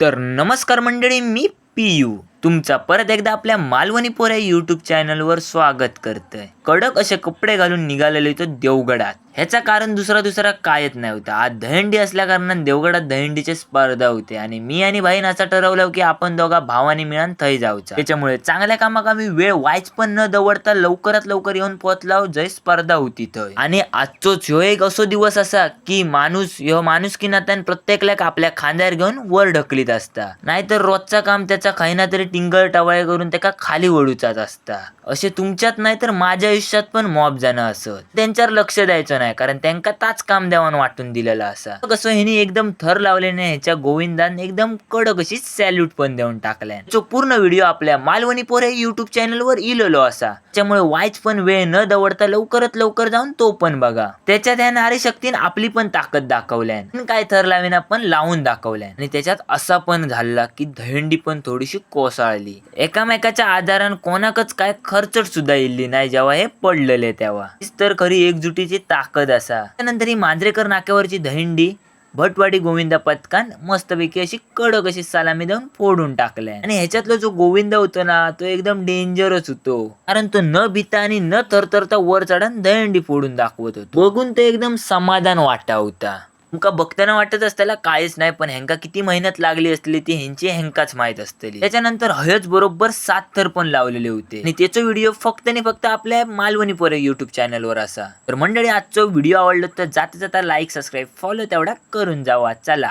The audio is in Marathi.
तर नमस्कार मंडळी, मी पीयू तुमचा परत एकदा आपल्या मालवणी पोर या यूट्यूब चॅनलवर स्वागत करतोय. कडक असे कपडे घालून निघालेले तो देवगडात. ह्याचा कारण दुसरा कायच नाही होता. आज दहीहंडी असल्या कारणाने देवगडात दहीहंडीची स्पर्धा होते आणि मी आणि भाईन असं ठरवलं की आपण दोघा भावानी मिळून थै जाऊचा. त्याच्यामुळे चांगल्या कामाकामी वेळ वाईच पण न दवडता लवकरात लवकर येऊन पोहोचला जय स्पर्धा होती थंय. आणि आजचोच ह्यो एक असो दिवस असा की माणूस की नात्यान प्रत्येकला आपल्या खांद्यावर घेऊन वर ढकलीत असता. नाहीतर रोजचा काम त्याचा खाईना तरी टिंगल टवाळे करून त्याका खाली वळूचाच असता. असे तुमच्यात नाही तर माझ्या आयुष्यात पण मॉब जाणं असत. त्यांच्यावर लक्ष द्यायचं नाही कारण त्यांका ताच काम देवान वाटून दिलेला असा. कसं ह्यानी एकदम थर लावल्याने ह्याच्या गोविंदान एकदम कडक अशी सॅल्यूट पण देऊन टाकलाय. जो पूर्ण व्हिडिओ आपल्या मालवणी पोर युट्यूब चॅनल वर इलेलो असा. त्यामुळे वाईच पण वेळ न दवडता लवकरात लवकर जाऊन तो पण बघा. त्याच्यात ह्या नारी शक्तीने आपली पण ताकद दाखवल्यान. काय थर लावीना पण लावून दाखवल्यान. आणि त्याच्यात असा पण झाला की दहीहंडी पण थोडीशी कोसळली. एकामेकाच्या आधारान कोणाकच काय खर्चट सुद्धा इल्ली नाही जेव्हा हे पडलेले तेव्हा. तर खरी एकजुटीची ताकद असा. त्यानंतर ही मांजरेकर नाक्यावरची दहीहंडी भटवाडी गोविंदा पथकान मस्तपैकी अशी कडक अशी सलामी देऊन फोडून टाकलाय. आणि ह्याच्यातला जो गोविंदा होतो ना तो एकदम डेंजरच होतो. कारण तो न भीता आणि न थरथरता वर चढून दहीहंडी फोडून दाखवत होतो. बघून ते एकदम समाधान वाटा होता. तुमका बघताना वाटत असताना काहीच नाही पण ह्यांका किती मेहनत लागली असली ती ह्यांकाच माहित असतली. त्याच्यानंतर हयच बरोबर 7 थर पण लावलेले होते आणि त्याचा व्हिडिओ फक्त आणि फक्त आपल्या मालवणी पोर युट्यूब चॅनलवर असा. तर मंडळी आजचा व्हिडिओ आवडला तर जाता जाता लाईक सबस्क्राईब फॉलो तेवढा करून जावा. चला.